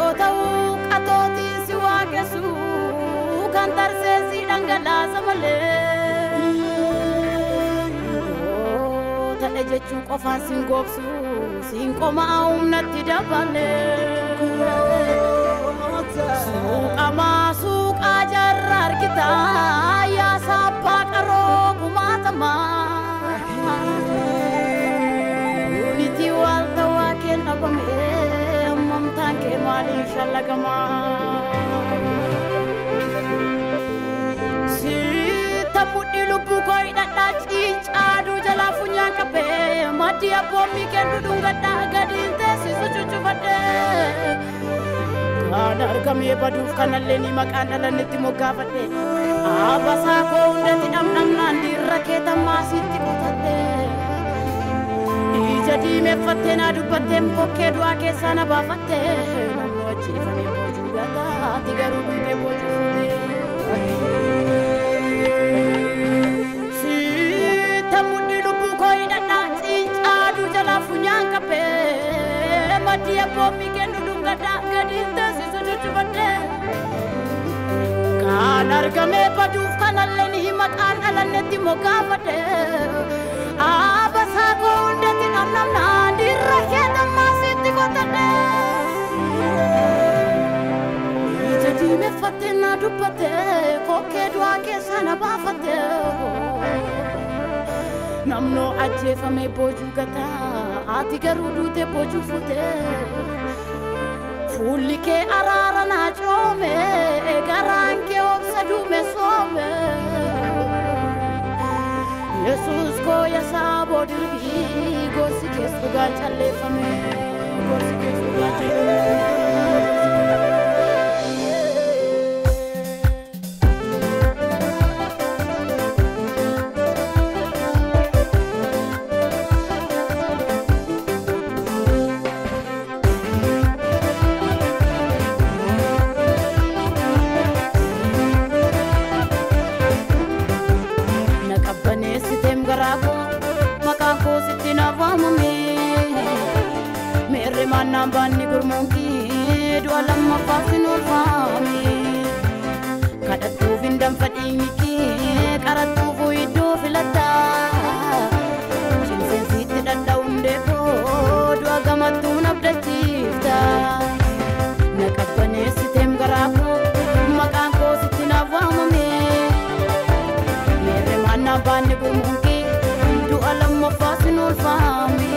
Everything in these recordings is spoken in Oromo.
Yotau katoti siwa kesu kantar sesi dangala samale tade jechu qofa singopsu singoma umnati dabale suq ajarrar kita ya sapa karo kumatama uniti wal tawaken abame ke mali inshallah kama si tapudi lupu koi dada cincadu jala punya kape mati apa mikir dudung gada gadinte si cucu bade kanar kami baduf kanaleni makanalan niti mogafate abasa ko unda tinam nam nandi raketa masih tikotate jadi me fatena du patem poke dua ke sana ba fatte namo chifa me boju gata tiga rubu ke boju si tamudi lupu koi dada adu jala funyang kape madia pomi kendu gada gadinte si suju bade kanar kame paduf kanaleni makan alaneti mogafate abasa ko unda nam di rakyat masih di kota jadi me fatena du pate koke dua ke sana ba fate namno aje fame boju gata ati garudu te boju fute fulike arara na chome garanke obsadu me some Jesus ko ya sabo dirbi gosi ke suga challe fame gosi ke suga challe Nambani gurmungi dua lama fasinul fami kadatu vindam fadiniki karatu vuido filata chinsensi tidada undeko dua gamatu nabdachifta nakapane sitem garapo makanko sitina vamame mere manambani gurmungi dua lama fasinul fami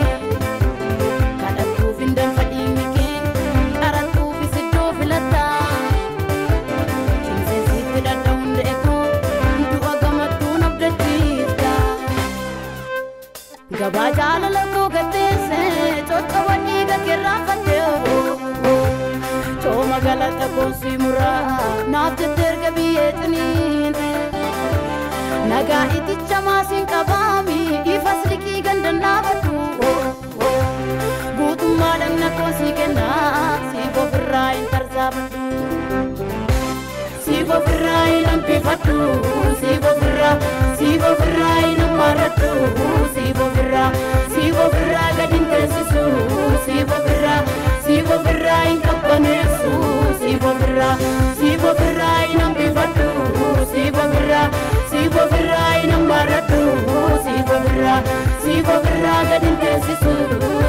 Gabajala lako gatese chota wani ga kirafate ho choma galata ko simura naate terga bietni naga iti chama sin kabami ifasli ki gandana batu gutum madang na ko sikena si gofrai tarzabatu si gofrai lampi fatu si gofrai namaratu si gofrai gadin kesisu si gofrai kapanesu si gofrai nampi fatu si gofrai namaratu si gofrai gadin kesisu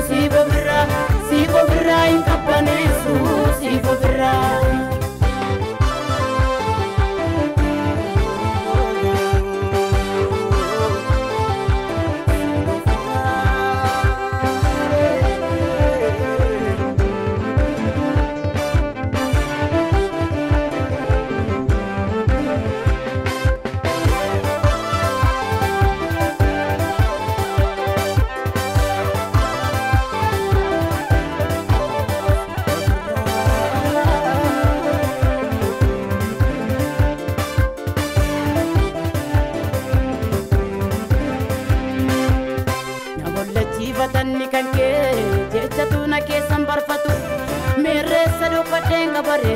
si gofrai kapanesu si gofrai Tanni kanke jecha tuna ke sambarfatu mere sadu patenga bare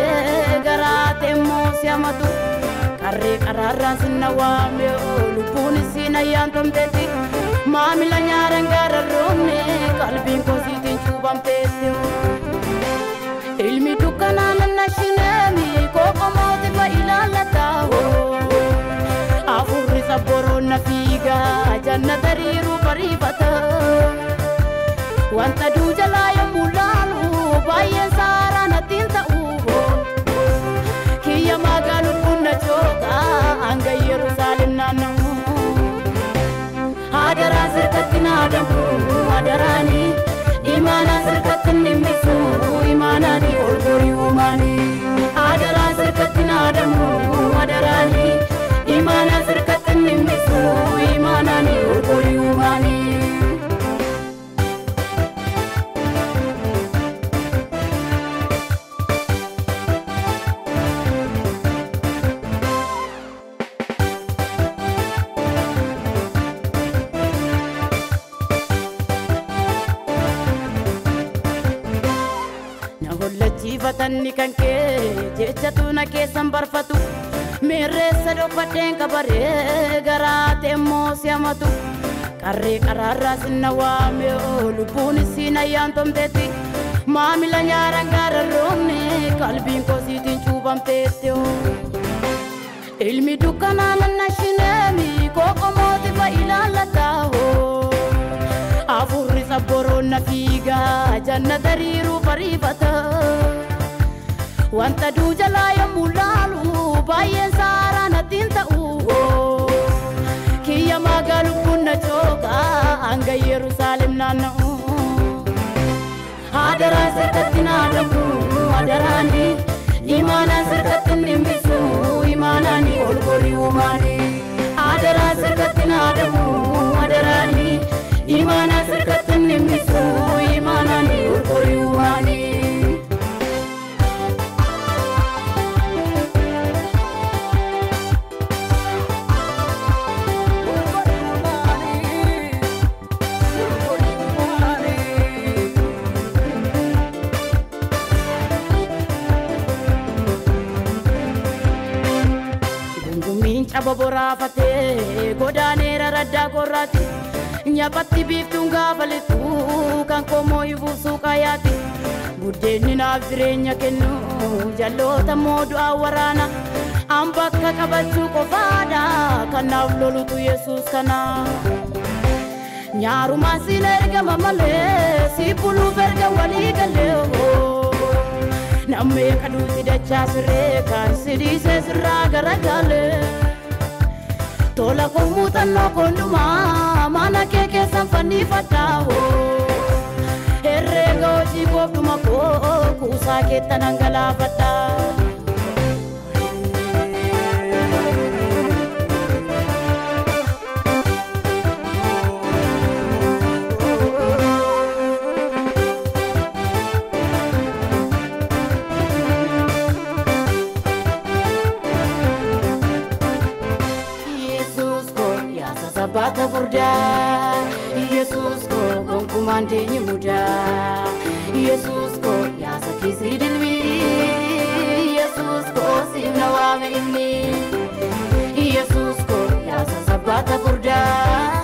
garate mo siamatu karre kararra sinawa me lupuni sina yantom teti mamila nyarangara romne kalbin ko sitin chubam teti ilmi tukana jannata riiru bariifata wanta duu jalaa yommuu laalu baay'een saaraa nattiin ta'u kiyya magaalu bunna jooga hanga Yerusaalem naanna'u adaraan sirkatti naadamu adaraani imaanaan sirkatti nimmisu imaanaani ol gorii uumaani adaraan sirkatti naadamu adaraani imaanaan sirkatti nimmisu imaanaani ol gorii uumaani Jifatanni kan kee jechatu na keessan barfatu meerreessa dhokfadheen kabaree garaate immoo si hamatu qarree qaraarraa sinna waame lubbuun isiin ayyaantomteetti maamila nyaaran gaararroomne qalbiin kosiitiin cuubamteetti ilmi dukkanaa nannashineemi kooqomooti fa ilaallataahoo afurri sabboroon na fiigaa jannata riiruu bariifata wanta duu jalaa yommuu laalu baay'een saaraa nattiin ta'u kiyya magaalu bunna jooga hanga Yerusaalem naanna'u adaraan sirkatti naadamu adaraani imaanaan sirkatti nimmisu imaanaani ol gorii uumaani adaraan sirkatti naadamu adaraani imaanaan sirkatti nimmisu imaanaani ol gorii uumaani Boraafate godaaneera raddaa korraati nyaapatti biiftuun gaafalitu kan komoo ifuufsuu qayaati buddeenni naaf jireenya kennu jalloota moo du'aa waraana an bakka qabachuu qofaadha kan naaf lolutu Yesuus kana nyaarumaan siin ergama malee si buluuf erga walii galee nammee kaduuti dachaa siree kan sidiisee sirraa garagalee tola kumutanno konduma mana keke sanfani fataho herrega oji gobduma ko kusa ketanangala fata Bata burda Yesus ko gonkumande ni muda Yesus ko ya sakisri dilmi Yesus ko sinawame inni Yesus ko ya sabata burda